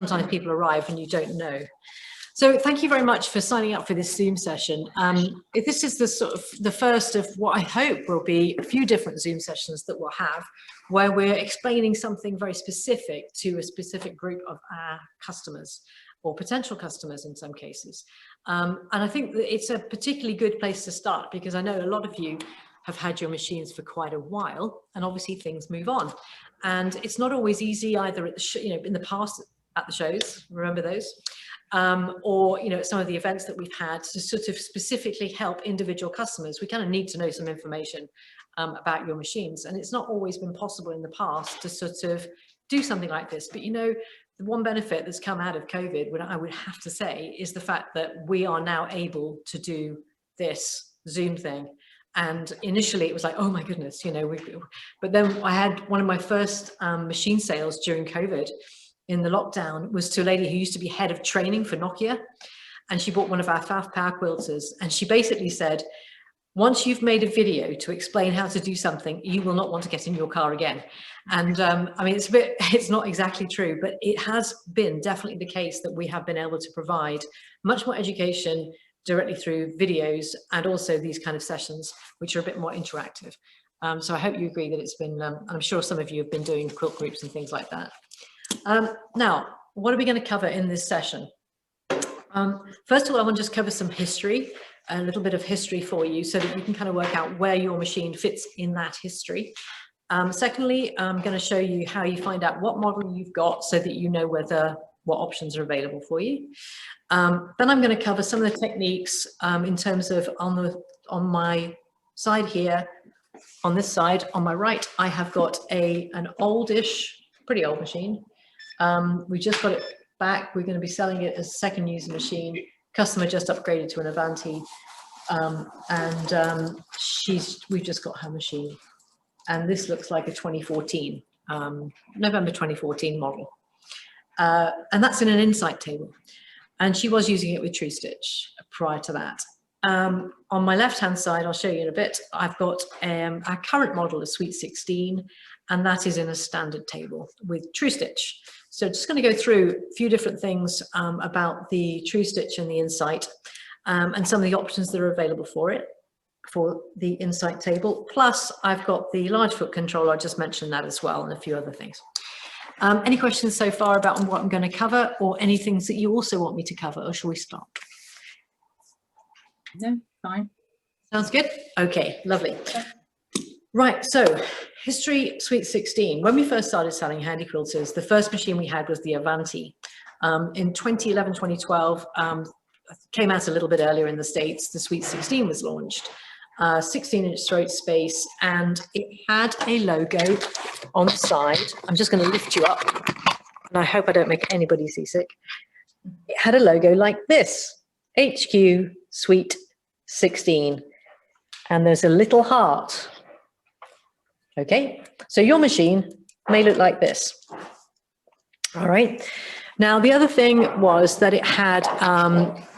sometimes people arrive and you don't know. So thank you very much for signing up for this Zoom session. This is the first of what I hope will be a few different Zoom sessions that we'll have, where we're explaining something very specific to a specific group of our customers, or potential customers in some cases. And I think that it's a particularly good place to start, because I know a lot of you have had your machines for quite a while, and obviously things move on. And it's not always easy either at the in the past at the shows, remember those? Or some of the events that we've had to sort of specifically help individual customers. We kind of need to know some information about your machines, and it's not always been possible in the past to sort of do something like this. But the one benefit that's come out of COVID, what I would have to say, is the fact that we are now able to do this Zoom thing. And initially it was like, oh my goodness, but then I had one of my first machine sales during COVID in the lockdown was to a lady who used to be head of training for Nokia. And she bought one of our Faff Power quilters. And she basically said, once you've made a video to explain how to do something, you will not want to get in your car again. And I mean, it's not exactly true, but it has been definitely the case that we have been able to provide much more education directly through videos, and also these kind of sessions, which are a bit more interactive. So I hope you agree that it's been, I'm sure some of you have been doing quilt groups and things like that. Now, what are we going to cover in this session? First of all, I want to just cover some history, a little bit of history for you, so that you can kind of work out where your machine fits in that history. Secondly, I'm going to show you how you find out what model you've got, so that you know what options are available for you. Then I'm going to cover some of the techniques in terms of on my side here, on this side, on my right, I have got an oldish, pretty old machine. We just got it back. We're going to be selling it as a second user machine. Customer just upgraded to an Avanti, and we've just got her machine. And this looks like a 2014, November 2014 model. And that's in an insight table. And she was using it with TruStitch prior to that. On my left-hand side, I'll show you in a bit, I've got our current model is Sweet 16, and that is in a standard table with TruStitch. So just going to go through a few different things about the TruStitch and the Insight, and some of the options that are available for it, for the Insight table. Plus, I've got the large foot controller, I just mentioned that as well, and a few other things. Any questions so far about what I'm going to cover, or any things that you also want me to cover, or shall we start? No, fine. Sounds good. Okay, lovely. Right, so history, Sweet 16. When we first started selling Handi quilters, the first machine we had was the Avanti. In 2011, 2012, came out a little bit earlier in the States, the Sweet 16 was launched. 16-inch throat space, and it had a logo on the side. I'm just going to lift you up, and I hope I don't make anybody seasick. It had a logo like this, HQ Sweet 16, and there's a little heart. Okay, so your machine may look like this. All right. Now, the other thing was that it had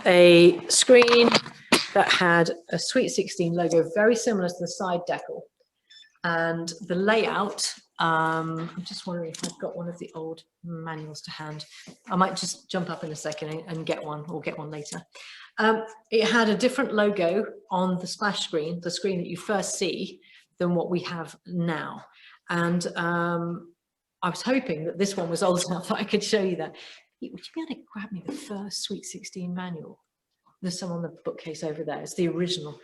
a screen that had a Sweet 16 logo, very similar to the side decal. And the layout, I'm just wondering if I've got one of the old manuals to hand. I might just jump up in a second and get one, or get one later. It had a different logo on the splash screen, the screen that you first see, than what we have now. And I was hoping that this one was old enough that I could show you that. Would you be able to grab me the first Sweet 16 manual? There's some on the bookcase over there. It's the original.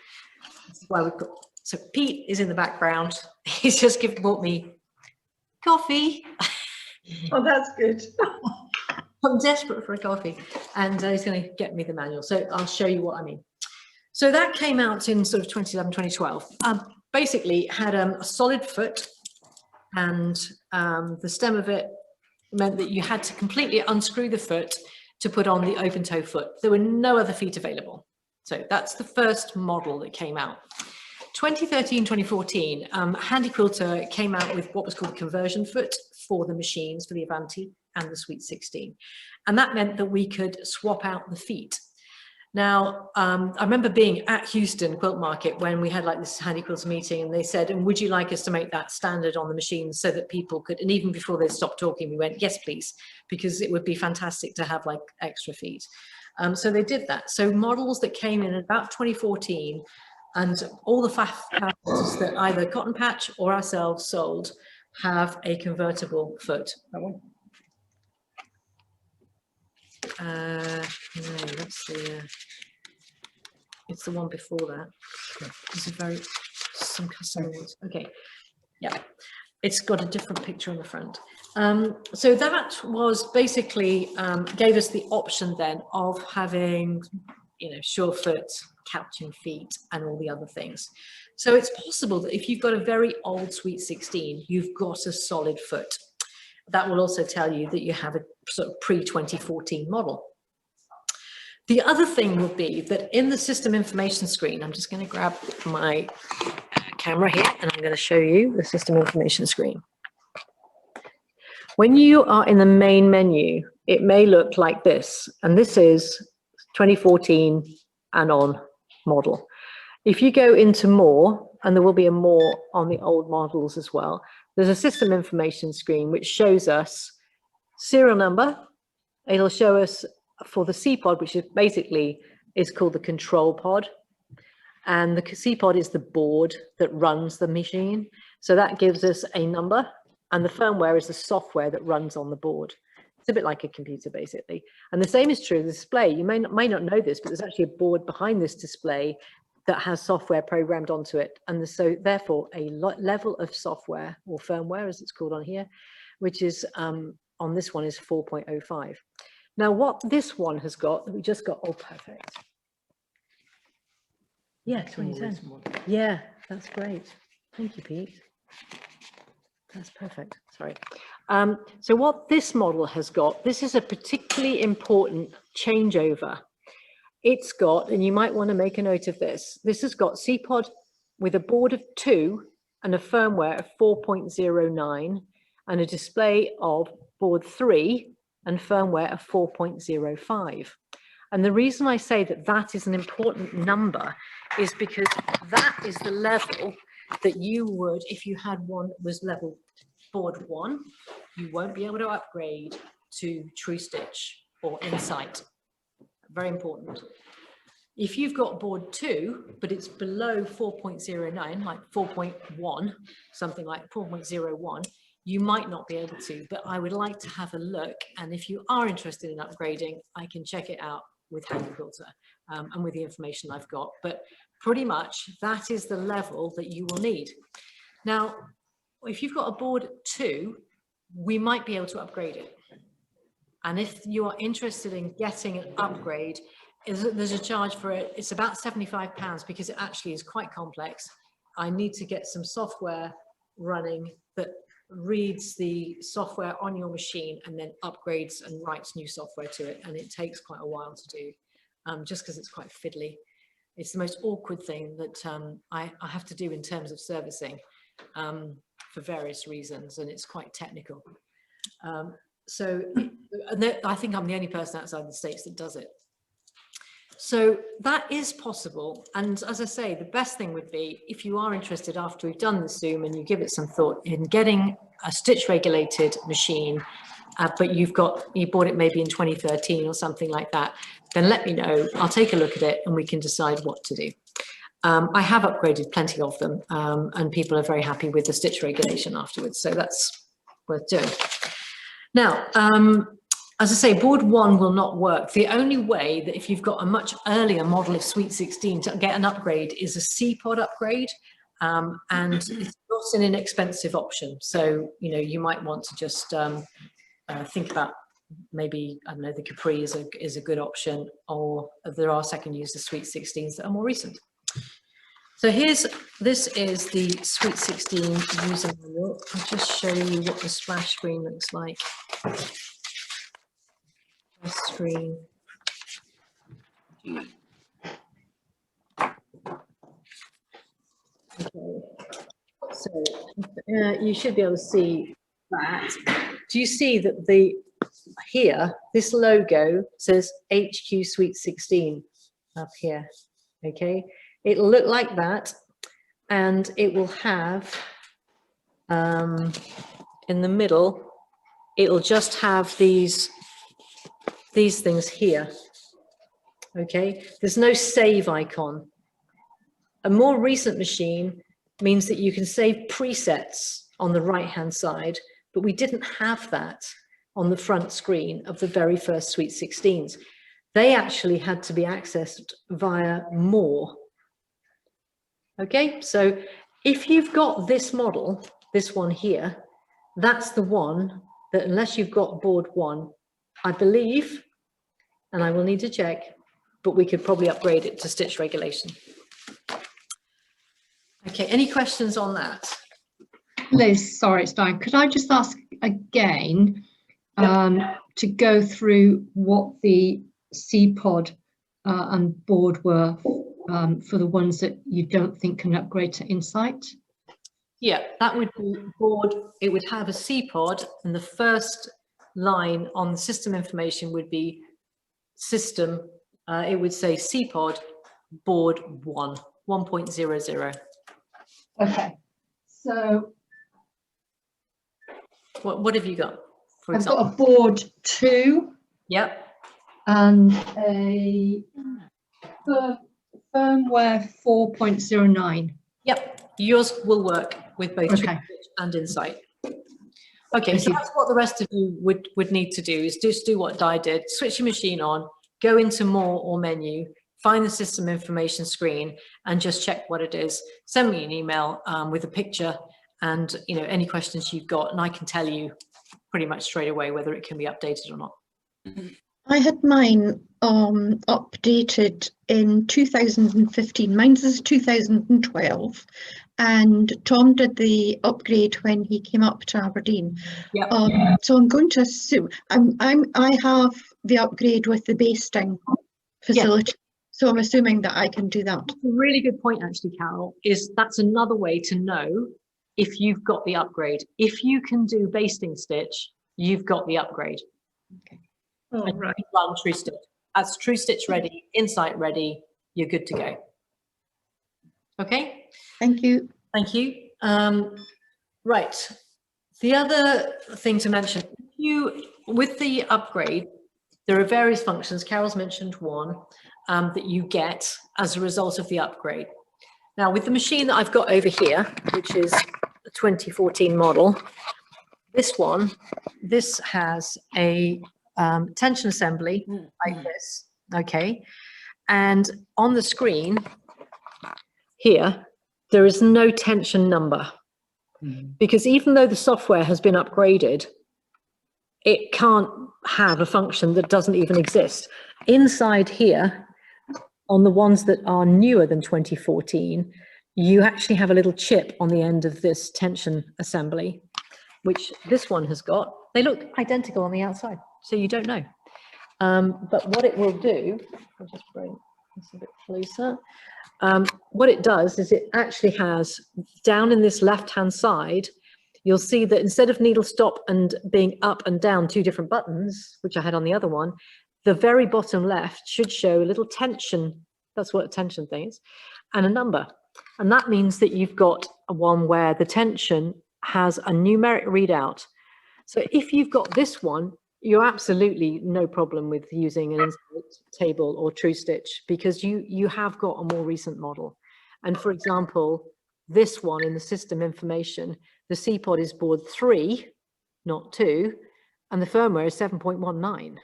That's why we've got. So Pete is in the background. He's just bought me coffee. Oh, that's good. I'm desperate for a coffee, and he's going to get me the manual. So I'll show you what I mean. So that came out in sort of 2011, 2012. Basically, had a solid foot, and the stem of it meant that you had to completely unscrew the foot to put on the open toe foot. There were no other feet available. So that's the first model that came out. 2013, 2014, Handi Quilter came out with what was called conversion foot for the machines, for the Avanti and the Sweet 16. And that meant that we could swap out the feet. Now, I remember being at Houston Quilt Market when we had like this Handi Quilter meeting, and they said, and would you like us to make that standard on the machine so that people could, and even before they stopped talking, we went, yes, please, because it would be fantastic to have like extra feet. So they did that. So models that came in about 2014, and all the fabrics that either Cotton Patch or ourselves sold have a convertible foot. That one. No, that's the, it's the one before that. This is some custom ones. Okay, yeah, it's got a different picture on the front. So that was basically, gave us the option then of having, you know, surefoot, couching feet and all the other things. So it's possible that if you've got a very old Sweet 16, you've got a solid foot. That will also tell you that you have a sort of pre-2014 model. The other thing will be that in the system information screen, I'm just going to grab my camera here and I'm going to show you the system information screen. When you are in the main menu, it may look like this, and this is 2014 and on model. If you go into more, and there will be a more on the old models as well, there's a system information screen which shows us serial number. It'll show us for the C pod, which is basically is called the control pod. And the C pod is the board that runs the machine. So that gives us a number, and the firmware is the software that runs on the board. It's a bit like a computer, basically. And the same is true of the display. You may not know this, but there's actually a board behind this display that has software programmed onto it. And so therefore a level of software, or firmware as it's called on here, which is on this one is 4.05. Now what this one has got, we just got, oh, perfect. Yeah, 2010. Yeah, that's great. Thank you, Pete. That's perfect. Sorry. So what this model has got, this is a particularly important changeover. It's got, and you might want to make a note of this, this has got C-Pod with a board of 2 and a firmware of 4.09 and a display of board 3 and firmware of 4.05. And the reason I say that that is an important number is because that is the level that you would, if you had one that was level board 1, you won't be able to upgrade to TruStitch or Insight. Very important. If you've got board 2, but it's below 4.09, like 4.1, something like 4.01, you might not be able to, but I would like to have a look. And if you are interested in upgrading, I can check it out with Handi Quilter and with the information I've got. But pretty much that is the level that you will need. Now, if you've got a board 2, we might be able to upgrade it. And if you are interested in getting an upgrade, there's a charge for it. It's about £75 because it actually is quite complex. I need to get some software running that reads the software on your machine and then upgrades and writes new software to it. And it takes quite a while to do, just because it's quite fiddly. It's the most awkward thing that I have to do in terms of servicing for various reasons, and it's quite technical. So I think I'm the only person outside the States that does it. So that is possible. And as I say, the best thing would be if you are interested after we've done the Zoom and you give it some thought in getting a stitch regulated machine, but you bought it maybe in 2013 or something like that, then let me know. I'll take a look at it and we can decide what to do. I have upgraded plenty of them and people are very happy with the stitch regulation afterwards. So that's worth doing. Now, as I say, board 1 will not work. The only way that if you've got a much earlier model of Sweet 16 to get an upgrade is a C-Pod upgrade, and it's not an inexpensive option. So, you know, you might want to just think about maybe, I don't know, the Capri is a good option, or there are Seconduser Sweet 16s that are more recent. So this is the Sweet 16 user manual. I'll just show you what the splash screen looks like. Screen. Okay. So you should be able to see that. Do you see that here, this logo says HQ Sweet 16? up here. Okay, it'll look like that, and it will have in the middle, it'll just have these things here. Okay, there's no save icon. A more recent machine means that you can save presets on the right hand side, but we didn't have that on the front screen of the very first Sweet 16s. They actually had to be accessed via more. Okay, so if you've got this model, this one here, that's the one that, unless you've got board 1, I believe, and I will need to check, but we could probably upgrade it to stitch regulation. Okay, any questions on that? Liz, sorry, it's Diane. Could I just ask again to go through what the C-pod and board were for the ones that you don't think can upgrade to Insight? Yeah, that would be board. It would have a C-pod, and the first line on the system information would be system. It would say C-pod board 1.00. Okay, so what have you got? For I've example, got a board 2. Yep. And a firmware 4.09. Yep, yours will work with both Okay. TruStitch and Insight. Okay, Thank so you. that's what the rest of you would need to do, is just do what Di did. Switch your machine on, go into more or menu, find the system information screen, and just check what it is. Send me an email with a picture and any questions you've got, and I can tell you pretty much straight away whether it can be updated or not. I had mine updated in 2015. Mine's is 2012, and Tom did the upgrade when he came up to Aberdeen. Yep. So I'm going to assume I have the upgrade with the basting facility. So I'm assuming that I can do that. That's a really good point, actually, Carol. That's another way to know if you've got the upgrade. If you can do basting stitch, you've got the upgrade. Okay. Oh, right. Run TruStitch. That's TruStitch ready, Insight ready. You're good to go. Okay. Thank you. Thank you. Right. The other thing to mention, with the upgrade, there are various functions. Carol's mentioned one that you get as a result of the upgrade. Now, with the machine that I've got over here, which is a 2014 model, this has a tension assembly like this, okay? And on the screen here, there is no tension number, because even though the software has been upgraded, it can't have a function that doesn't even exist. Inside here, on the ones that are newer than 2014, you actually have a little chip on the end of this tension assembly, which this one has got. They look identical on the outside, so you don't know. But what it will do, I'll just bring this a bit closer. What it does is it actually has, down in this left-hand side, you'll see that instead of needle stop and being up and down 2 different buttons, which I had on the other one, the very bottom left should show a little tension, that's what a tension thing is, and a number. And that means that you've got one where the tension has a numeric readout. So if you've got this one, you're absolutely no problem with using an Insight table or TruStitch, because you have got a more recent model. And for example, this one in the system information, the C-pod is board 3, not 2, and the firmware is 7.19.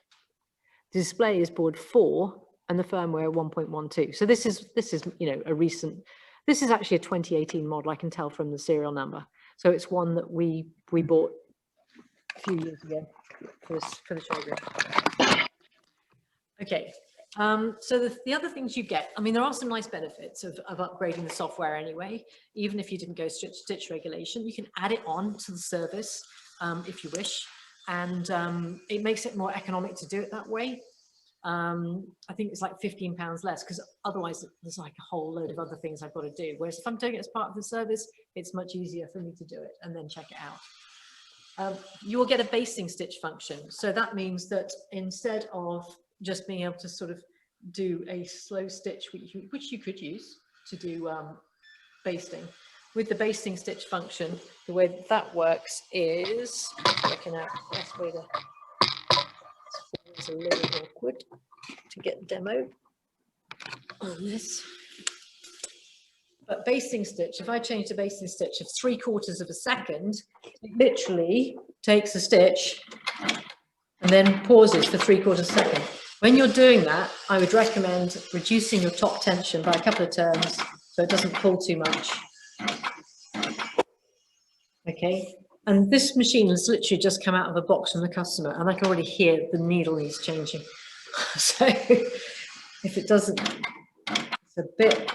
The display is board 4 and the firmware 1.12. So this is a recent, this is actually a 2018 model, I can tell from the serial number. So it's one that we bought a few years ago for the showroom. Okay, so the other things you get, I mean, there are some nice benefits of upgrading the software anyway. Even if you didn't go stitch regulation, you can add it on to the service if you wish, and it makes it more economic to do it that way. I think it's like £15 less, because otherwise there's like a whole load of other things I've got to do. Whereas if I'm doing it as part of the service, it's much easier for me to do it and then check it out. You will get a basting stitch function. So that means that instead of just being able to sort of do a slow stitch, which you could use to do basting. With the basting stitch function, the way that works is working out the best way to. It's a little awkward to get demo on this. But basting stitch, if I change the basting stitch of 3/4 of a second, it literally takes a stitch and then pauses for 3/4 second. When you're doing that, I would recommend reducing your top tension by a couple of turns so it doesn't pull too much. Okay, and this machine has literally just come out of a box from the customer, and I can already hear the needle is changing. So if it doesn't, it's a bit.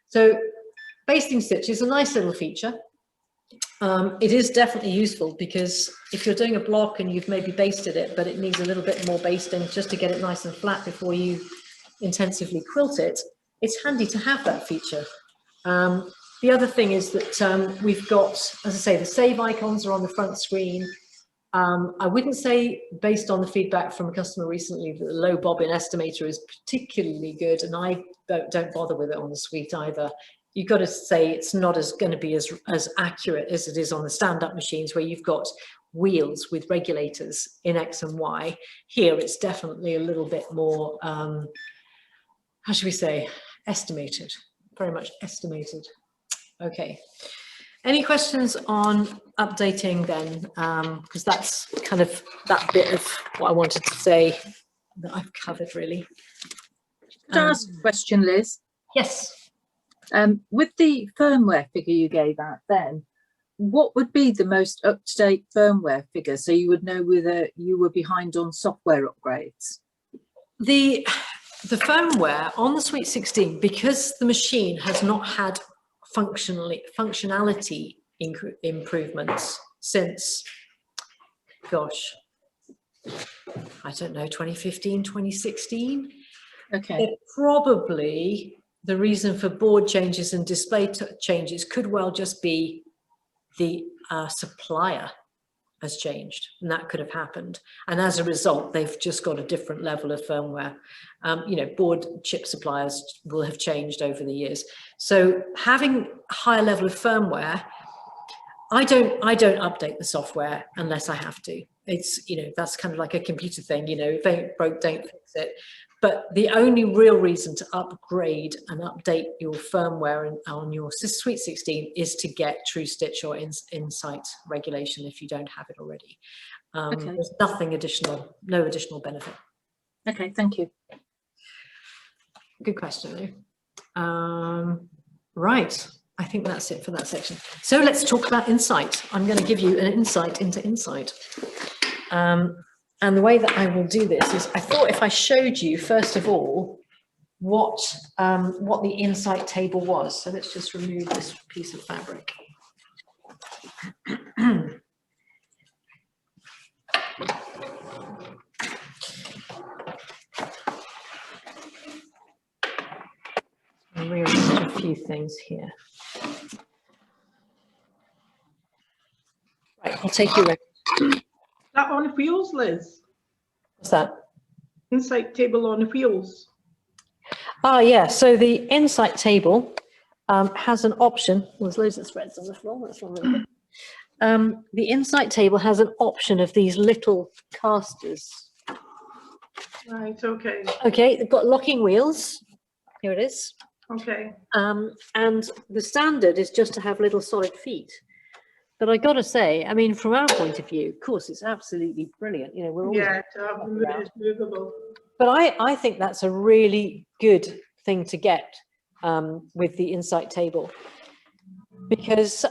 So basting stitch is a nice little feature. It is definitely useful because if you're doing a block and you've maybe basted it, but it needs a little bit more basting just to get it nice and flat before you intensively quilt it, it's handy to have that feature. The other thing is that we've got, as I say, the save icons are on the front screen. I wouldn't say, based on the feedback from a customer recently, that the low bobbin estimator is particularly good, and I don't bother with it on the suite either. You've got to say it's not going to be as accurate as it is on the stand-up machines where you've got wheels with regulators in X and Y. Here it's definitely a little bit more, how should we say, estimated, very much estimated. Okay. Any questions on updating then? Because that's kind of that bit of what I wanted to say that I've covered really. Can I ask a question, Liz? Yes. With the firmware figure you gave out then, what would be the most up-to-date firmware figure so you would know whether you were behind on software upgrades? The firmware on the Suite 16, because the machine has not had functionality improvements since, gosh, I don't know, 2015, 2016. Okay. It probably, the reason for board changes and display changes could well just be the supplier has changed, and that could have happened. And as a result, they've just got a different level of firmware. You know, board chip suppliers will have changed over the years. So having a higher level of firmware, I don't update the software unless I have to. It's, you know, that's kind of like a computer thing, you know, if it ain't broke, don't fix it. But the only real reason to upgrade and update your firmware on your Suite 16 is to get TruStitch or Insight regulation if you don't have it already. Okay. There's nothing additional, no additional benefit. Okay, thank you. Good question. Right, I think that's it for that section. So let's talk about Insight. I'm going to give you an insight into Insight. And the way that I will do this is, I thought if I showed you, first of all, what the Insight table was. So let's just remove this piece of fabric. I'll rearrange a few things here. Right, I'll take you around. That on wheels, Liz? What's that? Insight table on wheels. Ah, yeah. So the Insight table has an option. Well, there's loads of threads on the floor. That's one really good. The Insight table has an option of these little casters. Right, okay, Okay, they've got locking wheels. Here it is. okay. And the standard is just to have little solid feet. But I got to say, I mean, from our point of view, of course, it's absolutely brilliant. You know, we're always Yeah, to have them it's movable. But I think that's a really good thing to get with the Insight table, because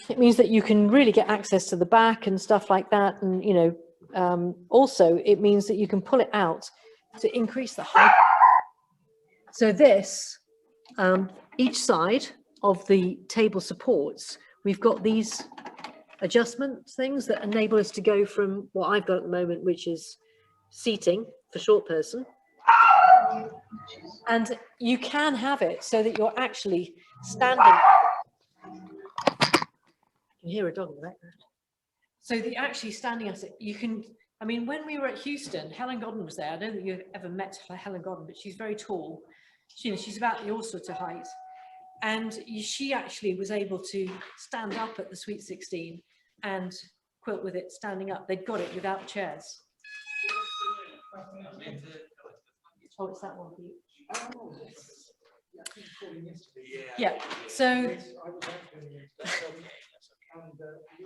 it means that you can really get access to the back and stuff like that. And, you know, also it means that you can pull it out to increase the height. So this, each side of the table supports, we've got these adjustment things that enable us to go from what I've got at the moment, which is seating for short person. And you can have it so that you're actually standing. You can hear a dog in the background. So that you're actually standing at it, you can I mean, when we were at Houston, Helen Godden was there. I don't think you've ever met Helen Godden, but she's very tall. She's about your sort of height. And she actually was able to stand up at the Sweet 16 and quilt with it standing up. They'd got it without chairs. Oh, it's that one. Yeah, so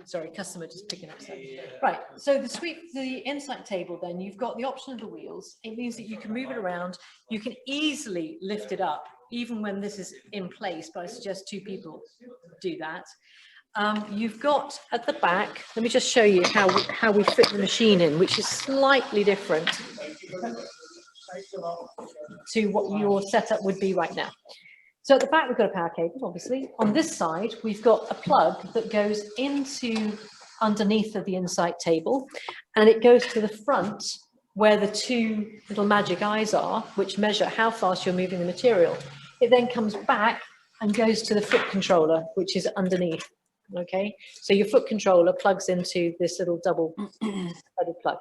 sorry, customer just picking up stuff. Right, so the insight table, then you've got the option of the wheels. It means that you can move it around. You can easily lift it up, even when this is in place, but I suggest 2 people do that. You've got at the back, let me just show you how we fit the machine in, which is slightly different to what your setup would be right now. So at the back, we've got a power cable, obviously. On this side, we've got a plug that goes into underneath of the insight table, and it goes to the front where the 2 little magic eyes are, which measure how fast you're moving the material. It then comes back and goes to the foot controller, which is underneath. Okay, so your foot controller plugs into this little double plug.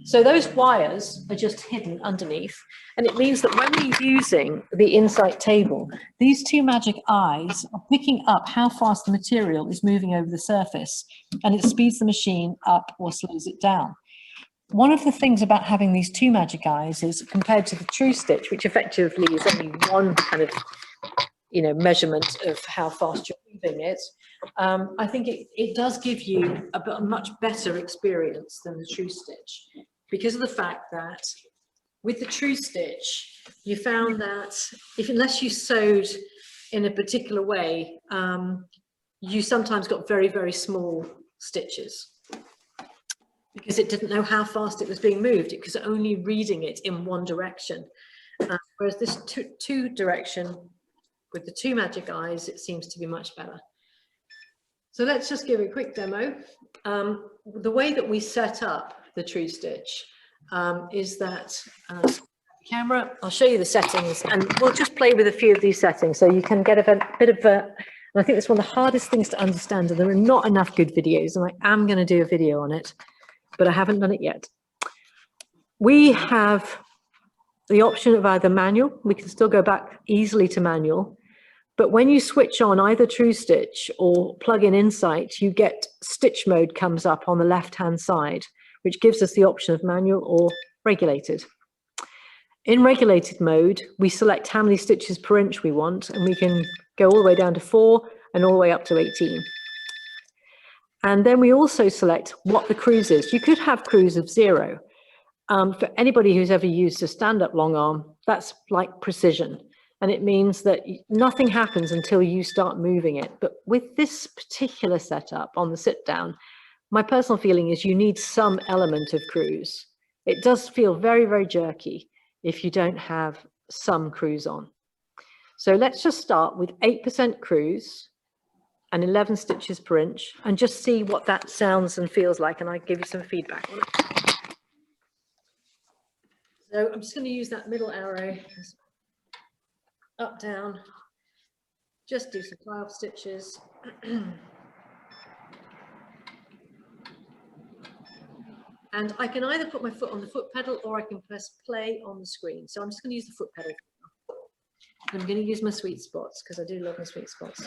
So those wires are just hidden underneath, and it means that when we're using the insight table, these 2 magic eyes are picking up how fast the material is moving over the surface, and it speeds the machine up or slows it down. One of the things about having these 2 magic eyes is, compared to the TruStitch, which effectively is only one kind of measurement of how fast you're moving it, I think it does give you a much better experience than the TruStitch, because of the fact that with the TruStitch, you found that unless you sewed in a particular way, you sometimes got very, very small stitches because it didn't know how fast it was being moved. It was only reading it in one direction. Whereas this two direction with the 2 magic eyes, it seems to be much better. So let's just give a quick demo. The way that we set up the TruStitch is that camera, I'll show you the settings, and we'll just play with a few of these settings so you can get a bit of and I think it's one of the hardest things to understand, and there are not enough good videos, and I am going to do a video on it, but I haven't done it yet. We have the option of either manual, we can still go back easily to manual, but when you switch on either TruStitch or plug in Insight, you get stitch mode comes up on the left-hand side, which gives us the option of manual or regulated. In regulated mode, we select how many stitches per inch we want, and we can go all the way down to 4 and all the way up to 18. And then we also select what the cruise is. You could have cruise of 0. For anybody who's ever used a stand-up long arm, that's like precision. And it means that nothing happens until you start moving it. But with this particular setup on the sit down, my personal feeling is you need some element of cruise. It does feel very, very jerky if you don't have some cruise on. So let's just start with 8% cruise and 11 stitches per inch and just see what that sounds and feels like. And I'll give you some feedback on it. So I'm just going to use that middle arrow. Up, down, just do some fly-off stitches. And I can either put my foot on the foot pedal or I can press play on the screen. So I'm just going to use the foot pedal. I'm going to use my sweet spots because I do love my sweet spots.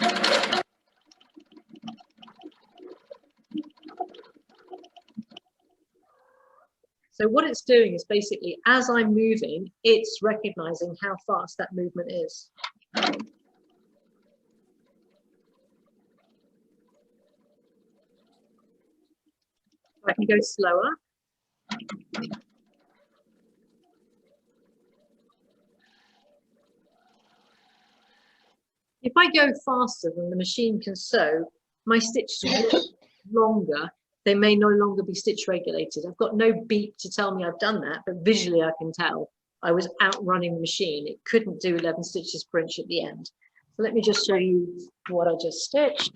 So what it's doing is basically, as I'm moving, it's recognizing how fast that movement is. I can go slower. If I go faster than the machine can sew, my stitches are longer. They may no longer be stitch regulated. I've got no beep to tell me I've done that, but visually I can tell I was outrunning the machine. It couldn't do 11 stitches per inch at the end. So let me just show you what I just stitched.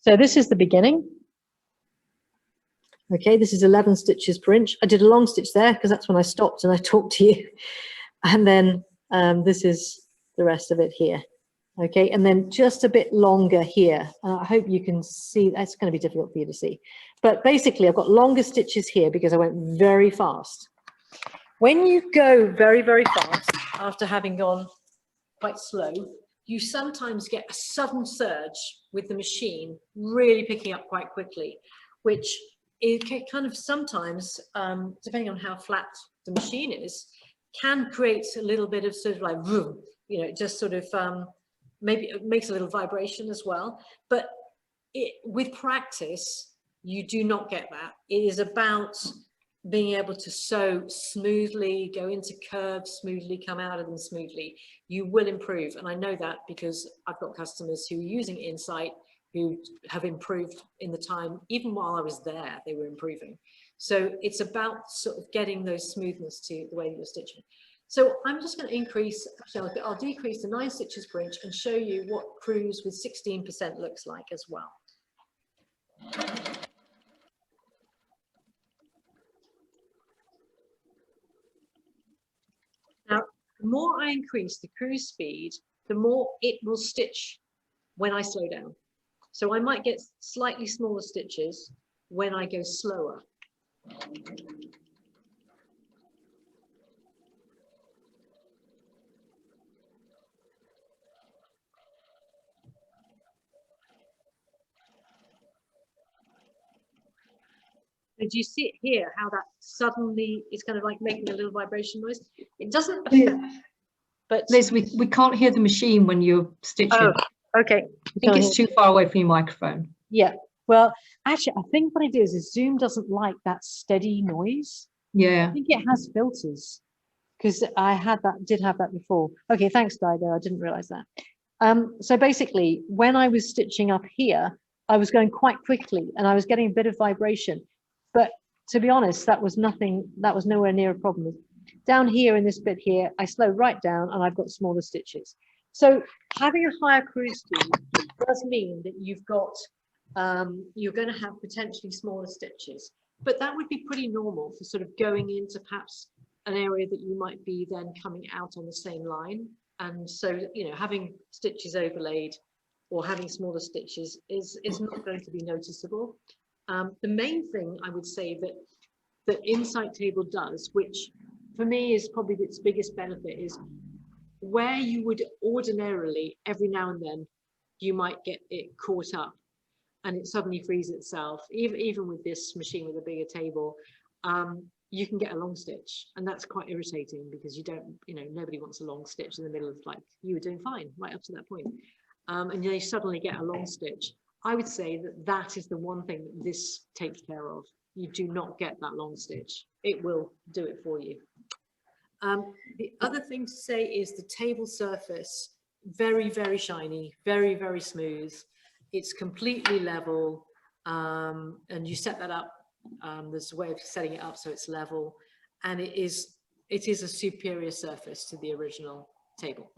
So this is the beginning. Okay, this is 11 stitches per inch. I did a long stitch there because that's when I stopped and I talked to you. And then this is the rest of it here. Okay, and then just a bit longer here. I hope you can see, that's going to be difficult for you to see. But basically, I've got longer stitches here because I went very fast. When you go very, very fast, after having gone quite slow, you sometimes get a sudden surge with the machine really picking up quite quickly, which it can kind of sometimes, depending on how flat the machine is, can create a little bit of sort of like, vroom, you know, just sort of, maybe it makes a little vibration as well. But with practice, you do not get that. It is about being able to sew smoothly, go into curves smoothly, come out of them smoothly. You will improve. And I know that because I've got customers who are using Insight who have improved in the time, even while I was there, they were improving. So it's about sort of getting those smoothness to the way that you're stitching. So I'm just going to increase, actually I'll decrease to 9 stitches per inch and show you what cruise with 16% looks like as well. Now, the more I increase the cruise speed, the more it will stitch when I slow down. So I might get slightly smaller stitches when I go slower. Did you see it here, how that suddenly is kind of like making a little vibration noise? It doesn't affect, but Liz, we can't hear the machine when you're stitching. oh, okay. I think it's too far away from your microphone. Yeah, well, actually, I think what it is Zoom doesn't like that steady noise. Yeah. I think it has filters because I did have that before. Okay, thanks, Dido. I didn't realize that. So basically, when I was stitching up here, I was going quite quickly and I was getting a bit of vibration. But to be honest, that was nowhere near a problem. Down here in this bit here, I slow right down and I've got smaller stitches. So having a higher cruise speed does mean that you've got, you're going to have potentially smaller stitches, but that would be pretty normal for sort of going into perhaps an area that you might be then coming out on the same line. And so, you know, having stitches overlaid or having smaller stitches is not going to be noticeable. The main thing I would say that the Insight table does, which for me is probably its biggest benefit, is where you would ordinarily every now and then you might get it caught up and it suddenly frees itself, even with this machine with a bigger table, you can get a long stitch, and that's quite irritating because you don't, you know, nobody wants a long stitch in the middle of, like, you were doing fine right up to that point, and you suddenly get a long stitch. I would say that that is the one thing that this takes care of. You do not get that long stitch. It will do it for you. The other thing to say is the table surface, very, very shiny, very, very smooth. It's completely level, and you set that up. There's a way of setting it up so it's level, and it is a superior surface to the original table.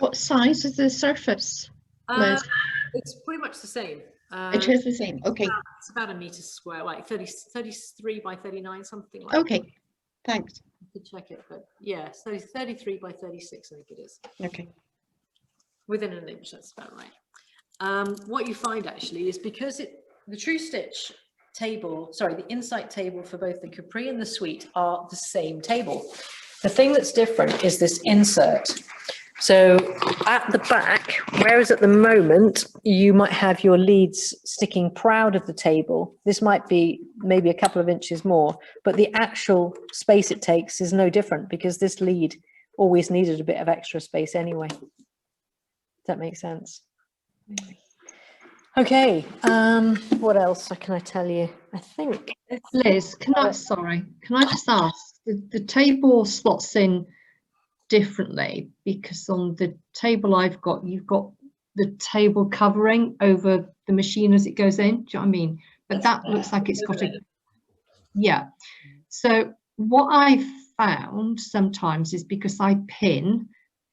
What size is the surface, Liz? It's pretty much the same. It is the same. Okay. It's about a meter square, like 33 by 39, something like Okay. that. Thanks. I could check it, but yeah, so 33 by 36, I think it is. Okay. Within an inch, that's about right. What you find actually is because the TruStitch table, sorry, the Insight table for both the Capri and the Suite are the same table. The thing that's different is this insert. So at the back, whereas at the moment you might have your leads sticking proud of the table, this might be maybe a couple of inches more, but the actual space it takes is no different because this lead always needed a bit of extra space anyway. Does that make sense? Okay, what else can I tell you? I think Liz, can I just ask, the table slots in differently because on the table I've got, you've got the table covering over the machine as it goes in. Do you know what I mean? But that looks like it's got a, yeah. So what I've found sometimes is because I pin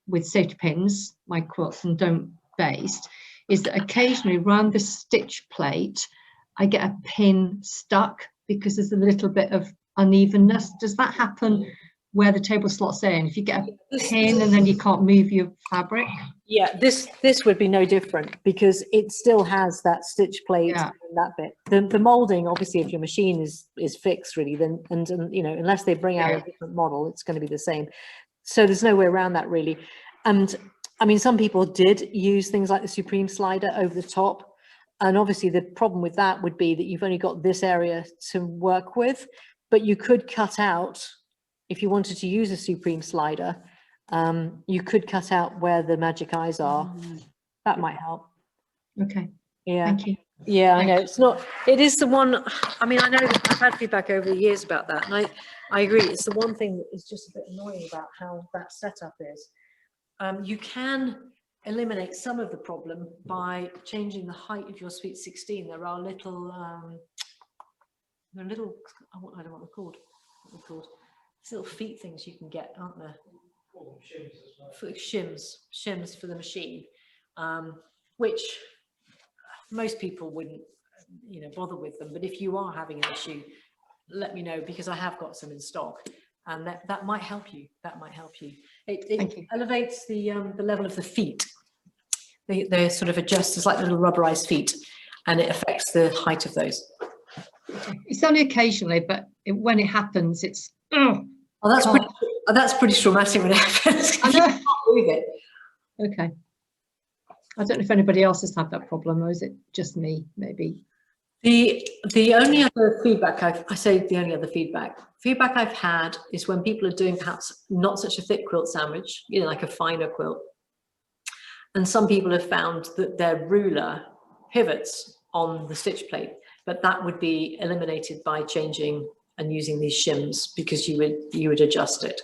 with safety pins my quilts and don't baste, is that occasionally around the stitch plate I get a pin stuck because there's a little bit of unevenness. Does that happen where the table slot's in. If you get a pin and then you can't move your fabric. Yeah, this would be no different because it still has that stitch plate Yeah. and that bit. The molding, obviously, if your machine is fixed really, then and you know, unless they bring out a different model, it's going to be the same. So there's no way around that really. And I mean, some people did use things like the Supreme slider over the top. And obviously the problem with that would be that you've only got this area to work with, but you could cut out, if you wanted to use a Supreme slider, you could cut out where the magic eyes are. That might help. Okay. Yeah. Thank you. Yeah, I Thank know. you. It's not, it is the one, I mean, I know that I've had feedback over the years about that. And I agree. It's the one thing that is just a bit annoying about how that setup is. You can eliminate some of the problem by changing the height of your Sweet 16. There are little, I don't know what they're called. What they're called. These little feet things you can get, aren't there? Shims for the machine, which most people wouldn't, you know, bother with them. But if you are having an issue, let me know because I have got some in stock, and that might help you. That might help you. It elevates the level of the feet. They sort of adjust as like little rubberized feet, and it affects the height of those. It's only occasionally, but when it happens, it's that's pretty traumatic when it happens. I know. You can't move it. Okay. I don't know if anybody else has had that problem, or is it just me? Maybe. The only other feedback feedback I've had is when people are doing perhaps not such a thick quilt sandwich, you know, like a finer quilt, and some people have found that their ruler pivots on the stitch plate, but that would be eliminated by changing and using these shims because you would adjust it.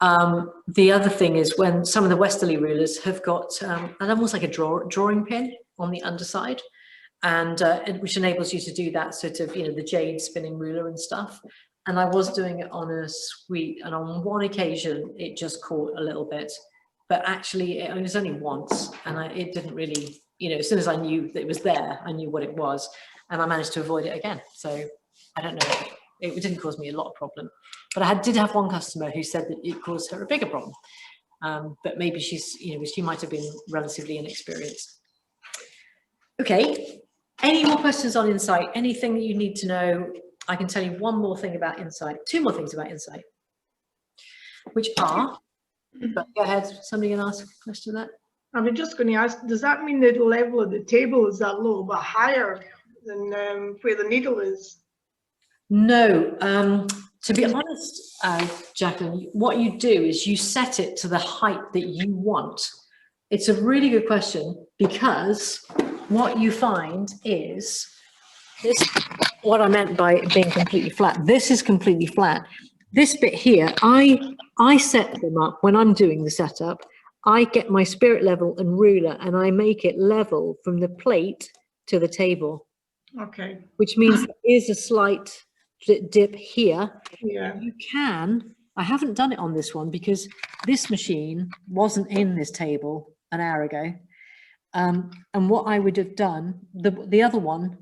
The other thing is when some of the westerly rulers have got almost like a drawing pin on the underside, and which enables you to do that sort of, you know, the jade spinning ruler and stuff. And I was doing it on a suite, and on one occasion it just caught a little bit, but actually it was only once, and it didn't really, you know, as soon as I knew that it was there, I knew what it was, and I managed to avoid it again. So I don't know, it didn't cause me a lot of problem, but I did have one customer who said that it caused her a bigger problem. But maybe she's, you know, she might have been relatively inexperienced. Okay, any more questions on Insight? Anything that you need to know? I can tell you one more thing about Insight, two more things about Insight, which are, but go ahead, somebody can ask a question on that. I'm just going to ask, does that mean that the level of the table is that little bit higher than where the needle is? No, to be honest, Jacqueline, what you do is you set it to the height that you want. It's a really good question because what you find is this, what I meant by it being completely flat. This is completely flat. This bit here, I set them up when I'm doing the setup. I get my spirit level and ruler and I make it level from the plate to the table. Okay. Which means there is a slight dip here. Yeah. You can, I haven't done it on this one because this machine wasn't in this table an hour ago. And what I would have done, the other one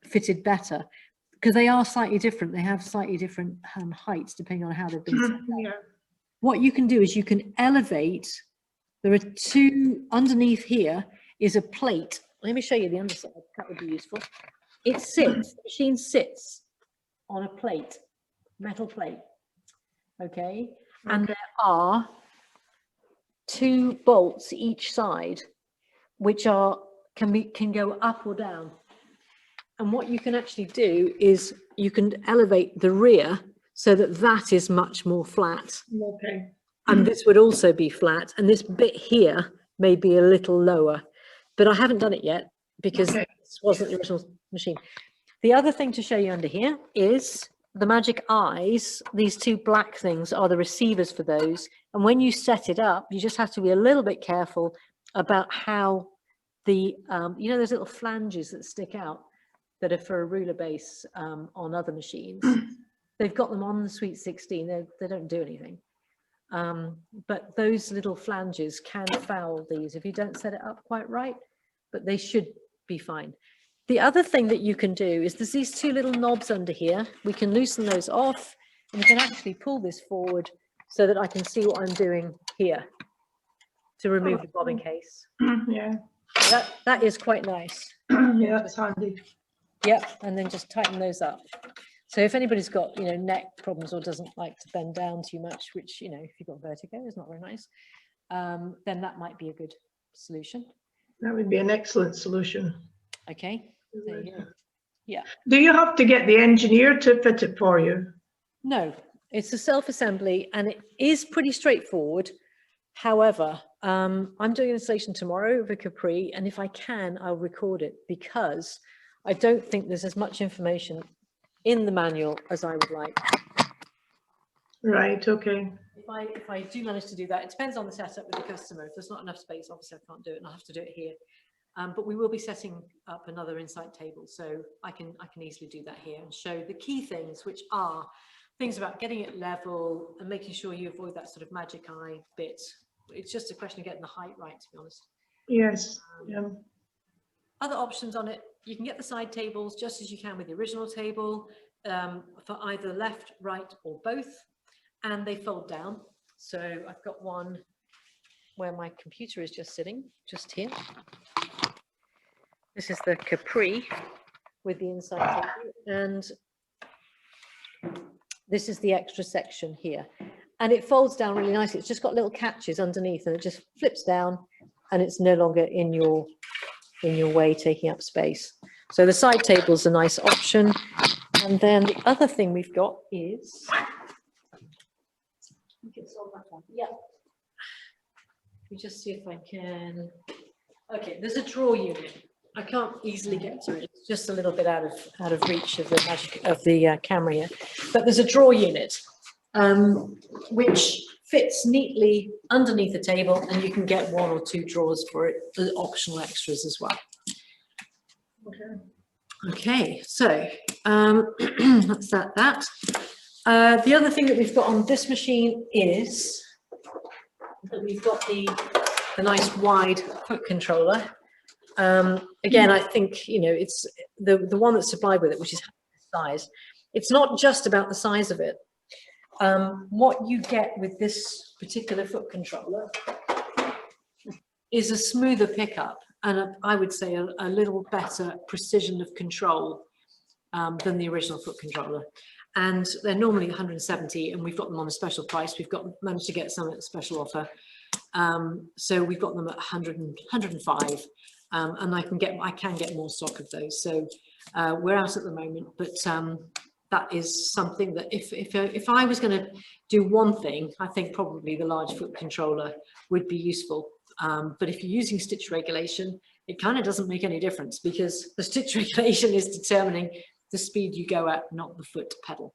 fitted better because they are slightly different. They have slightly different heights depending on how they've been set up. Yeah. What you can do is you can elevate. There are two underneath here is a plate. Let me show you the underside. That would be useful. It sits, the machine sits on a plate, metal plate. Okay. And there are two bolts each side, which can go up or down. And what you can actually do is you can elevate the rear so that is much more flat. Okay. And this would also be flat. And this bit here may be a little lower, but I haven't done it yet because this wasn't the original machine. The other thing to show you under here is the magic eyes. These two black things are the receivers for those. And when you set it up, you just have to be a little bit careful about how the, you know, those little flanges that stick out that are for a ruler base on other machines. They've got them on the Sweet 16. They don't do anything. But those little flanges can foul these if you don't set it up quite right, but they should be fine. The other thing that you can do is there's these two little knobs under here. We can loosen those off And we can actually pull this forward so that I can see what I'm doing here to remove the bobbin case. Yeah. That is quite nice. Yeah, that's handy. Yep, and then just tighten those up. So if anybody's got, neck problems or doesn't like to bend down too much, which, if you've got vertigo is not very nice, then that might be a good solution. That would be an excellent solution. Okay, there you go. Yeah. Do you have to get the engineer to fit it for you? No, it's a self-assembly and it is pretty straightforward. However, I'm doing an installation tomorrow of a Capri, and if I can, I'll record it because I don't think there's as much information in the manual as I would like. Right, okay. If I do manage to do that, it depends on the setup with the customer. If there's not enough space, obviously I can't do it and I'll have to do it here. But we will be setting up another insight table, so I can easily do that here and show the key things, which are things about getting it level and making sure you avoid that sort of magic eye bit. It's just a question of getting the height right, to be honest. Yes. Yeah. Other options on it, you can get the side tables just as you can with the original table for either left, right, or both, and they fold down. So I've got one where my computer is just sitting, just here. This is the Capri with the inside table, and this is the extra section here. And it folds down really nicely. It's just got little catches underneath, and it just flips down, and it's no longer in your way, taking up space. So the side table is a nice option. And then the other thing we've got is, yeah. Let me just see if I can. Okay, there's a drawer unit. I can't easily get to it. It's just a little bit out of reach of the magic of the camera here. But there's a drawer unit which fits neatly underneath the table, and you can get one or two drawers for it, optional extras as well. Okay, so that's that. The other thing that we've got on this machine is that we've got the nice wide foot controller. Again, I think it's the one that's supplied with it, which is size. It's not just about the size of it. What you get with this particular foot controller is a smoother pickup and I would say a little better precision of control than the original foot controller. And they're normally 170, and we've got them on a special price. We've managed to get some at a special offer. So we've got them at 105, and I can get more stock of those. So we're out at the moment, but that is something that if I was going to do one thing, I think probably the large foot controller would be useful. But if you're using stitch regulation, it kind of doesn't make any difference, because the stitch regulation is determining the speed you go at, not the foot pedal.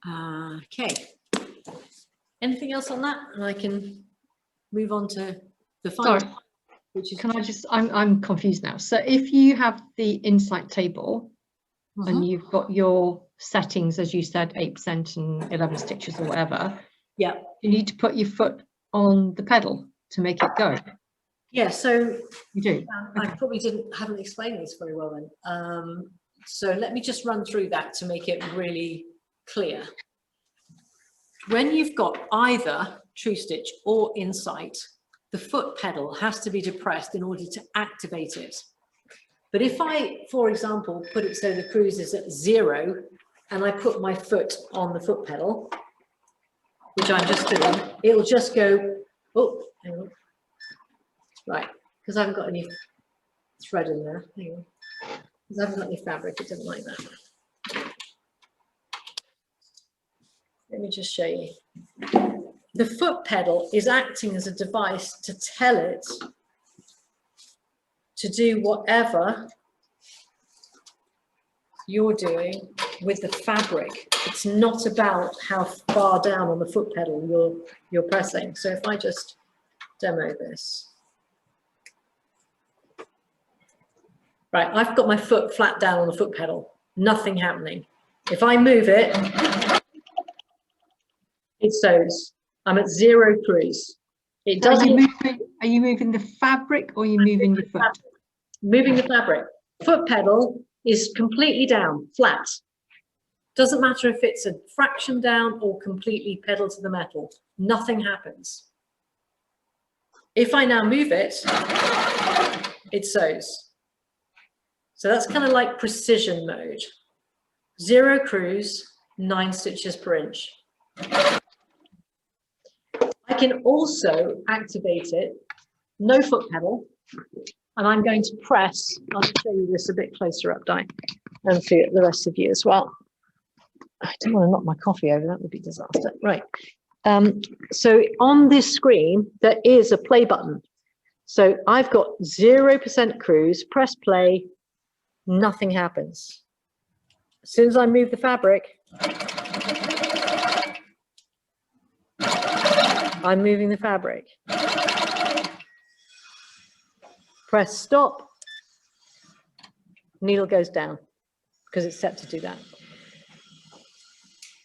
Okay. Anything else on that? And I can move on to the final. Sorry, which is, can I just, I'm confused now. So if you have the insight table and you've got your settings, as you said, 8% and 11 stitches or whatever, yeah, you need to put your foot on the pedal to make it go. yeah, so You do. I probably haven't explained this very well then. So let me just run through that to make it really clear. When you've got either TruStitch or Insight, the foot pedal has to be depressed in order to activate it. But if I, for example, put it so the cruise is at 0 and I put my foot on the foot pedal, which I'm just doing, it'll just go, oh, hang on. Right, because I haven't got any thread in there. Hang on. Because I haven't got any fabric, it doesn't like that. Let me just show you. The foot pedal is acting as a device to tell it to do whatever you're doing with the fabric. It's not about how far down on the foot pedal you're pressing. So if I just demo this. Right, I've got my foot flat down on the foot pedal, nothing happening. If I move it, it sews. I'm at 0 cruise. It So doesn't. are you moving the fabric or are you moving your foot? Moving the fabric. Foot pedal is completely down, flat. Doesn't matter if it's a fraction down or completely pedal to the metal, nothing happens. If I now move it, it sews. So that's kind of like precision mode. 0 cruise, 9 stitches per inch. I can also activate it, no foot pedal, and I'm going to press, I'll show you this a bit closer up, Di, and for the rest of you as well. I don't want to knock my coffee over, that would be a disaster. Right, so on this screen, there is a play button. So I've got 0% cruise, press play, nothing happens. As soon as I move the fabric, I'm moving the fabric. Press stop, needle goes down because it's set to do that.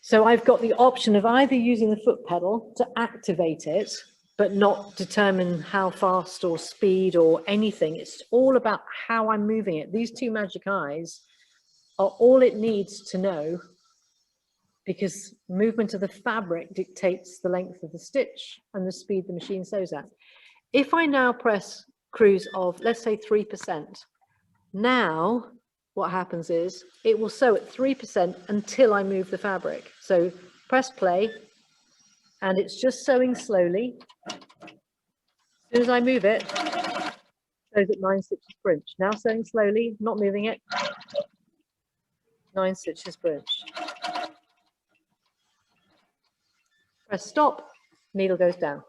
So I've got the option of either using the foot pedal to activate it, but not determine how fast or speed or anything. It's all about how I'm moving it. These two magic eyes are all it needs to know, because movement of the fabric dictates the length of the stitch and the speed the machine sews at. If I now press cruise of, let's say 3%, now what happens is it will sew at 3% until I move the fabric. So press play and it's just sewing slowly. As soon as I move it, it sews at 9 stitches per inch. Now sewing slowly, not moving it, 9 stitches per inch. Press stop, needle goes down.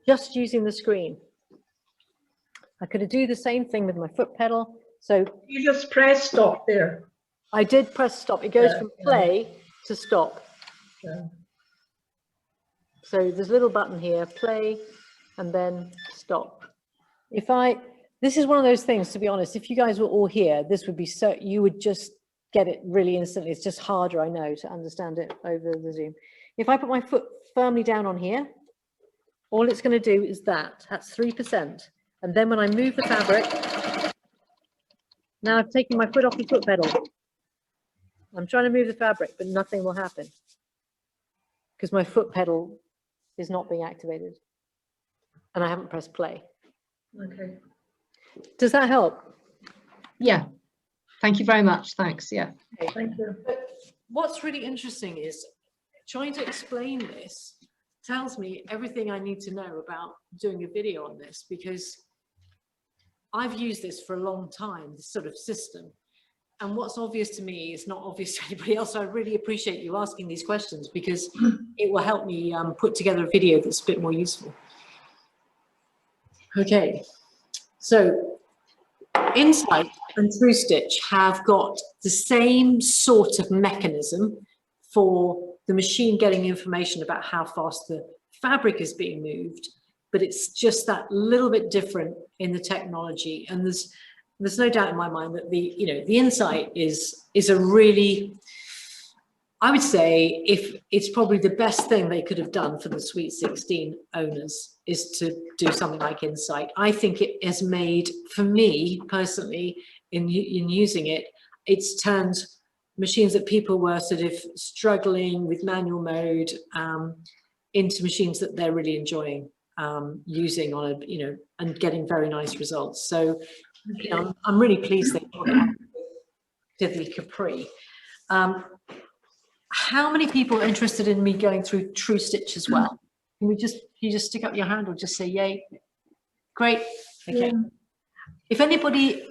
Just using the screen. I could do the same thing with my foot pedal. So You just press stop there. I did press stop. It goes from play to stop. Yeah. So there's a little button here, play, and then stop. This is one of those things, to be honest, if you guys were all here, this would be so, you would just get it really instantly. It's just harder, I know, to understand it over the Zoom. If I put my foot firmly down on here, all it's going to do is that's 3%. And then when I move the fabric, now I've taken my foot off the foot pedal. I'm trying to move the fabric, but nothing will happen because my foot pedal is not being activated and I haven't pressed play. Okay. Does that help? Yeah, thank you very much. Thanks. Yeah. Okay. Thank you. But what's really interesting is trying to explain this tells me everything I need to know about doing a video on this, because I've used this for a long time, this sort of system. And what's obvious to me is not obvious to anybody else. So I really appreciate you asking these questions, because it will help me put together a video that's a bit more useful. Okay, so Insight and TruStitch have got the same sort of mechanism for the machine getting information about how fast the fabric is being moved, but it's just that little bit different in the technology. And there's no doubt in my mind that the Insight is a really, I would say, if it's probably the best thing they could have done for the Sweet 16 owners is to do something like Insight. I think it has made, for me personally, in using it, it's turned machines that people were sort of struggling with manual mode into machines that they're really enjoying using on a, and getting very nice results. So I'm really pleased they brought it out to the Capri. How many people are interested in me going through TruStitch as well? Can you just stick up your hand or just say yay? Great. Okay. Yeah. If anybody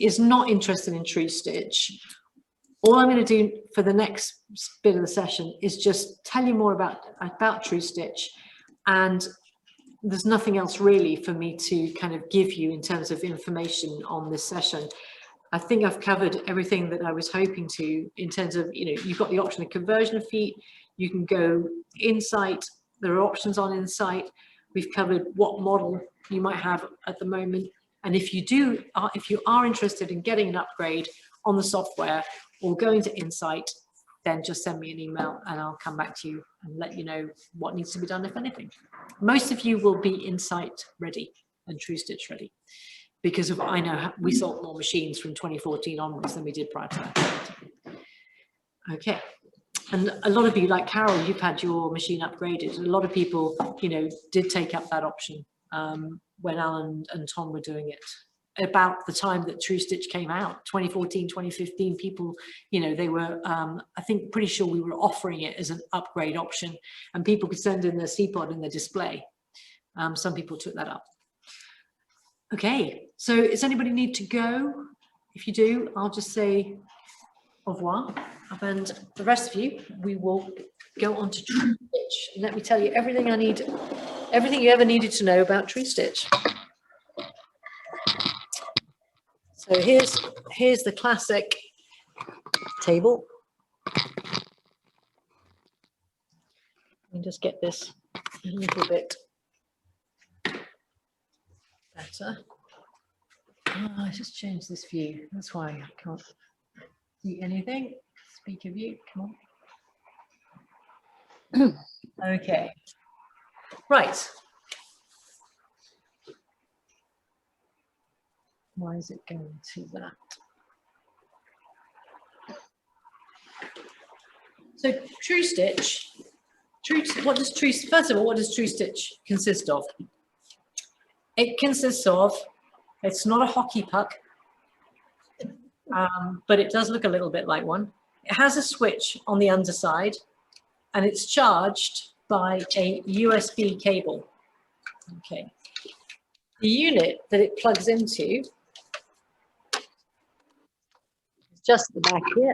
is not interested in TruStitch, all I'm going to do for the next bit of the session is just tell you more about TruStitch, and there's nothing else really for me to kind of give you in terms of information on this session. I think I've covered everything that I was hoping to in terms of, you've got the option of conversion of feet, you can go Insight, there are options on Insight, we've covered what model you might have at the moment, and if you are interested in getting an upgrade on the software or going to Insight, then just send me an email and I'll come back to you and let you know what needs to be done, if anything. Most of you will be Insight ready and TruStitch ready. because of, I know we sold more machines from 2014 onwards than we did prior to that. Okay. And a lot of you, like Carol, you've had your machine upgraded. A lot of people, you know, did take up that option when Alan and Tom were doing it. About the time that TruStitch came out, 2014, 2015, people, you know, they were, I think, pretty sure we were offering it as an upgrade option, and people could send in their C-pod and their display. Some people took that up. Okay, so does anybody need to go? If you do, I'll just say au revoir. And the rest of you, we will go on to TruStitch. And let me tell you everything I need, everything you ever needed to know about TruStitch. So here's the classic table. Let me just get this a little bit better. Oh, I just changed this view. That's why I can't see anything. Speaker view, come on. Okay. Right. Why is it going to that? So TruStitch. First of all, what does TruStitch consist of? It consists of, it's not a hockey puck, but it does look a little bit like one. It has a switch on the underside, and it's charged by a USB cable. Okay. The unit that it plugs into is just the back here.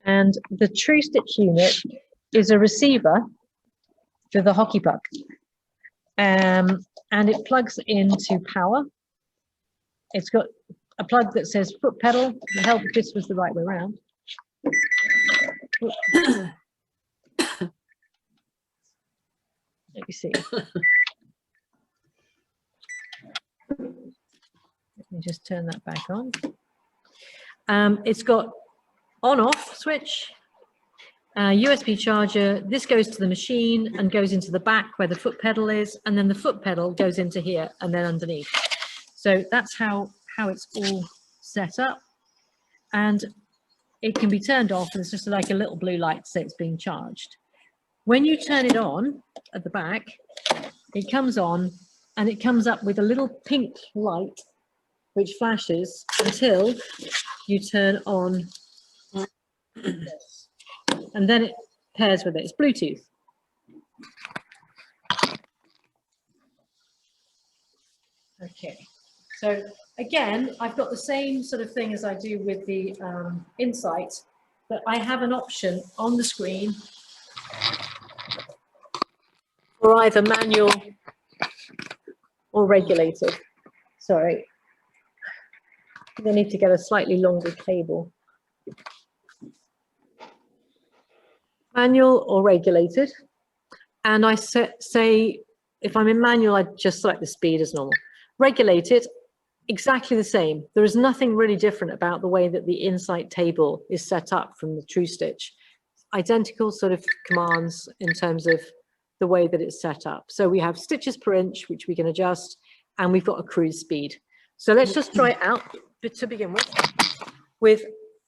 And the TruStitch unit is a receiver for the hockey puck. And it plugs into power. It's got a plug that says foot pedal. It would help if this was the right way around. Let me see. Let me just turn that back on. It's got on-off switch, USB charger. This goes to the machine and goes into the back where the foot pedal is, and then the foot pedal goes into here and then underneath. So that's how it's all set up, and it can be turned off, and it's just like a little blue light to say it's being charged. When you turn it on at the back, it comes on and it comes up with a little pink light which flashes until you turn on this. And then it pairs with it. It's Bluetooth. Okay, so again, I've got the same sort of thing as I do with the Insight, but I have an option on the screen for either manual or regulated. Sorry, I need to get a slightly longer cable. Manual or regulated, and I say if I'm in manual, I just select the speed as normal. Regulated, exactly the same. There is nothing really different about the way that the Insight table is set up from the TruStitch. Identical sort of commands in terms of the way that it's set up. So we have stitches per inch, which we can adjust, and we've got a cruise speed. So let's just try it out to begin with.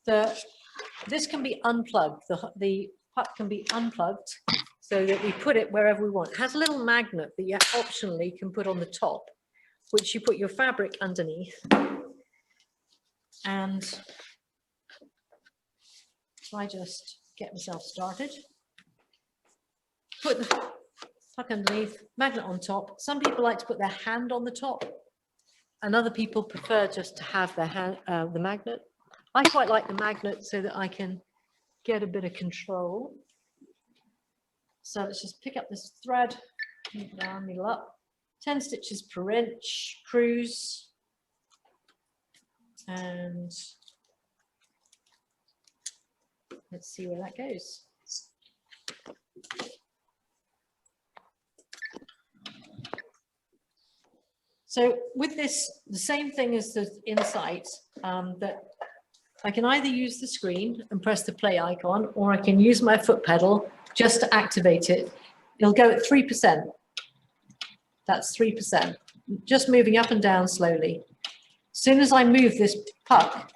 This can be unplugged. The puck can be unplugged so that we put it wherever we want. It has a little magnet that you optionally can put on the top, which you put your fabric underneath. And so I just get myself started. Put the puck underneath, magnet on top. Some people like to put their hand on the top, and other people prefer just to have their hand, the magnet. I quite like the magnet so that I can get a bit of control. So let's just pick up this thread, down, middle up. 10 stitches per inch, cruise, and let's see where that goes. So with this, the same thing as the Insight, that I can either use the screen and press the play icon, or I can use my foot pedal just to activate it. It'll go at 3%. That's 3%. just moving up and down slowly. As soon as I move this puck,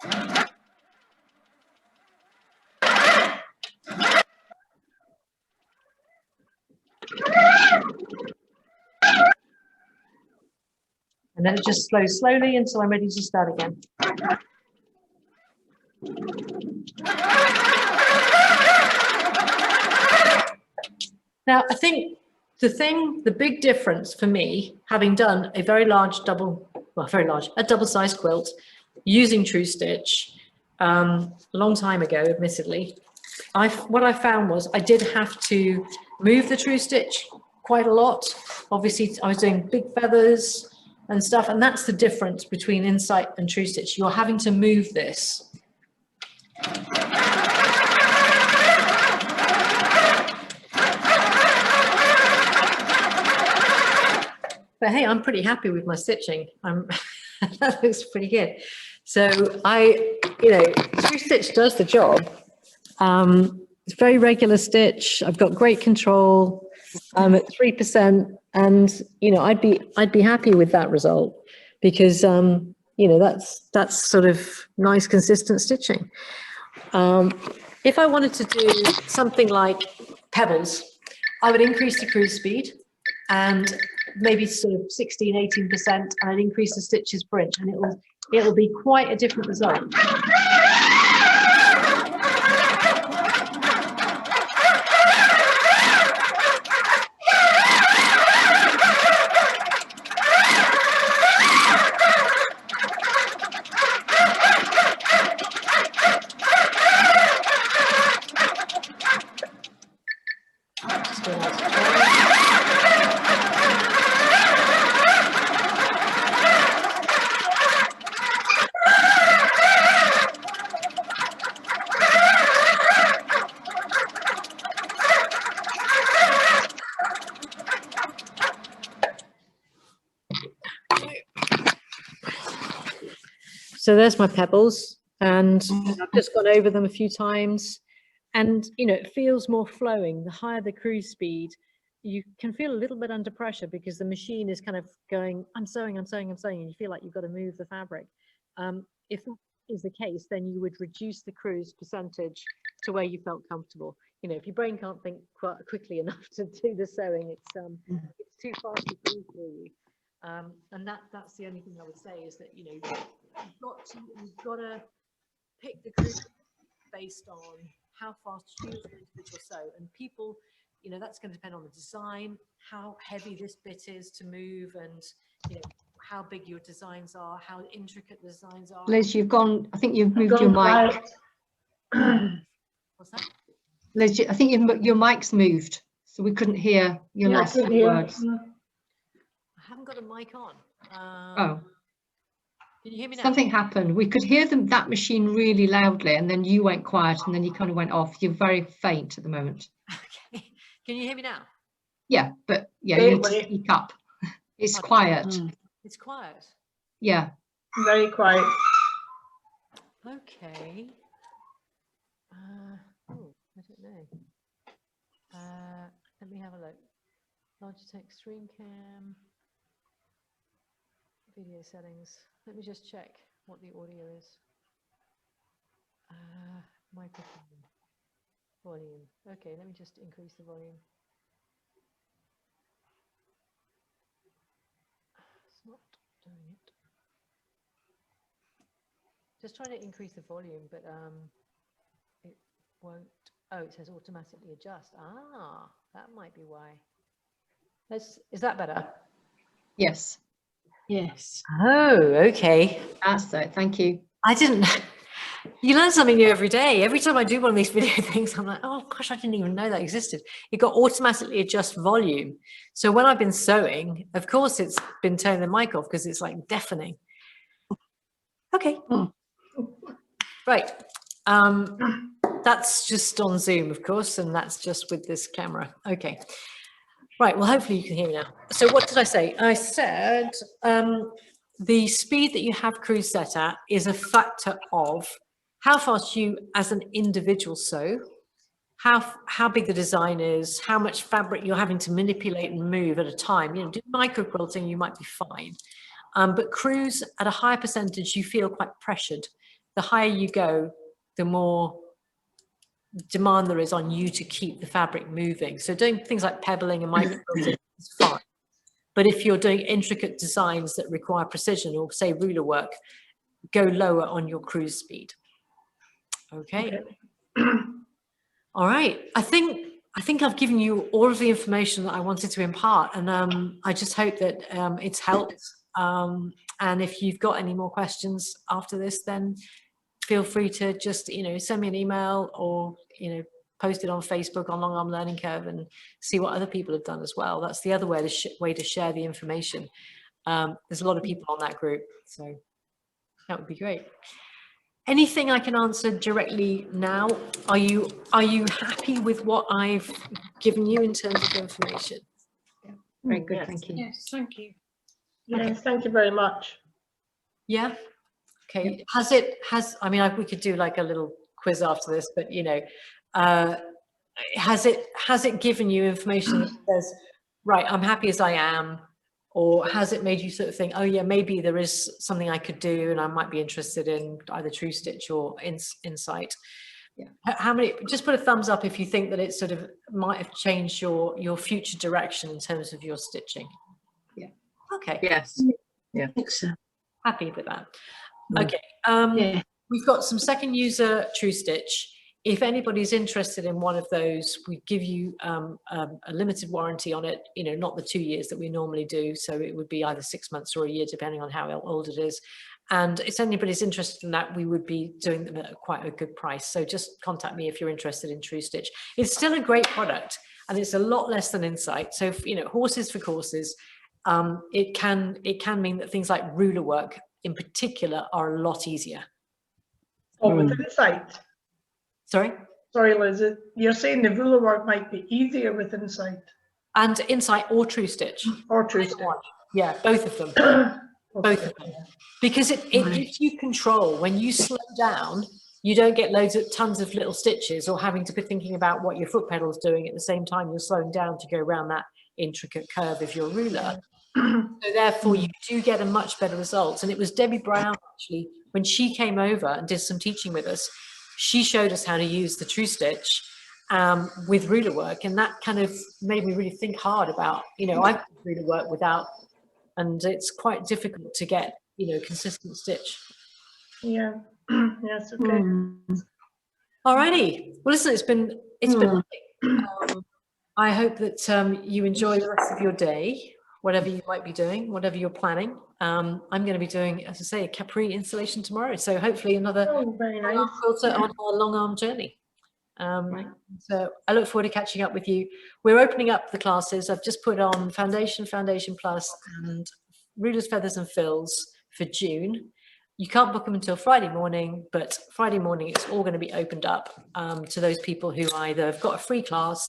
and then it just slows slowly until I'm ready to start again. Now, I think the big difference for me, having done a very large a double-sized quilt using TruStitch a long time ago, admittedly, what I found was I did have to move the TruStitch quite a lot. Obviously, I was doing big feathers and stuff, and that's the difference between Insight and TruStitch. You're having to move this. But hey, I'm pretty happy with my stitching. That looks pretty good. So TruStitch does the job. It's very regular stitch. I've got great control. I'm at 3%, and I'd be happy with that result because that's sort of nice, consistent stitching. If I wanted to do something like pebbles, I would increase the cruise speed and maybe sort of 16, 18%, and I'd increase the stitches per inch, and it'll be quite a different result. So there's my pebbles, and I've just gone over them a few times, and it feels more flowing. The higher the cruise speed, you can feel a little bit under pressure because the machine is kind of going, I'm sewing, and you feel like you've got to move the fabric. If that is the case, then you would reduce the cruise percentage to where you felt comfortable. If your brain can't think quite quickly enough to do the sewing, it's too fast to do for you. And that's the only thing I would say is that you've got to pick the cruise based on how fast you as an individual sew, and people, that's going to depend on the design, how heavy this bit is to move, and how big your designs are, how intricate the designs are. Liz, I think you've moved your mic. What's that? Liz, I think your mic's moved, so we couldn't hear your last words. I haven't got a mic on. Oh. Can you hear me now? Something happened. We could hear that machine really loudly, and then you went quiet, and then you kind of went off. You're very faint at the moment. Okay. Can you hear me now? Yeah, but you need to speak up. It's quiet. It's quiet. Yeah. Very quiet. Okay. I don't know. Let me have a look. Logitech StreamCam. Video settings. Let me just check what the audio is. Microphone. Volume. Okay, let me just increase the volume. It's not doing it. Just trying to increase the volume, but it won't. Oh, it says automatically adjust. Ah, that might be why. Is that better? Yes. Yes. Oh, okay. That's it. Thank you. I didn't. You learn something new every day. Every time I do one of these video things, I'm like, oh gosh, I didn't even know that existed. It got automatically adjust volume. So when I've been sewing, of course, it's been turning the mic off because it's like deafening. Okay. Right. That's just on Zoom, of course, and that's just with this camera. Okay. Right, well, hopefully you can hear me now. So what did I say? I said the speed that you have cruise set at is a factor of how fast you as an individual sew, how big the design is, how much fabric you're having to manipulate and move at a time. You know, do micro quilting, you might be fine. But crews at a higher percentage, you feel quite pressured. The higher you go, the more demand there is on you to keep the fabric moving. So doing things like pebbling and micro quilting is fine. But if you're doing intricate designs that require precision, or say ruler work, go lower on your cruise speed. Okay. All right. I think I've given you all of the information that I wanted to impart, and I just hope that it's helped. And if you've got any more questions after this, then feel free to just, you know, send me an email, or, you know, post it on Facebook on Long Arm Learning Curve and see what other people have done as well. That's the other way to share the information. There's a lot of people on that group, so that would be great. Anything I can answer directly now? Are you happy with what I've given you in terms of information? Yeah, very good, Yes. thank you. Yes, thank you. Yes, thank you very much. Yeah. Okay. I mean, we could do like a little quiz after this, but you know, has it given you information that says, right, I'm happy as I am? Or has it made you sort of think, oh yeah, maybe there is something I could do and I might be interested in either TruStitch or Insight? Yeah. How many, just put a thumbs up if you think that it sort of might have changed your future direction in terms of your stitching. Yeah. Okay. Yes. Yeah. I think so. Happy with that. Mm. Okay. Yeah. We've got some Seconduser TruStitch. If anybody's interested in one of those, we give you a limited warranty on it, you know, not the 2 years that we normally do. So it would be either 6 months or a year, depending on how old it is. And if anybody's interested in that, we would be doing them at quite a good price. So just contact me if you're interested in TruStitch. It's still a great product, and it's a lot less than Insight. So, you know, horses for courses, it can mean that things like ruler work in particular are a lot easier. Oh, with Insight. Sorry? Sorry, Liz, you're saying the ruler work might be easier with Insight And Insight or TruStitch. or TruStitch? Yeah, both of them. Both of them. Because it gives you control. When you slow down, you don't get tons of little stitches or having to be thinking about what your foot pedal's doing at the same time you're slowing down to go around that intricate curve of your ruler. So therefore you do get a much better result. And it was Debbie Brown, actually, when she came over and did some teaching with us, she showed us how to use the TruStitch with ruler work, and that kind of made me really think hard about, you know, I've done ruler work without, and it's quite difficult to get, you know, consistent stitch. Yeah. Yes. Okay. Alrighty. Well, listen, it's been lovely. I hope that you enjoy the rest of your day, whatever you might be doing, whatever you're planning. I'm going to be doing, as I say, a Capri installation tomorrow. So hopefully another Oh, very nice. quilter on our long arm journey. So I look forward to catching up with you. We're opening up the classes. I've just put on Foundation Plus, and Rulers, Feathers and Fills for June. You can't book them until Friday morning, but Friday morning it's all going to be opened up to those people who either have got a free class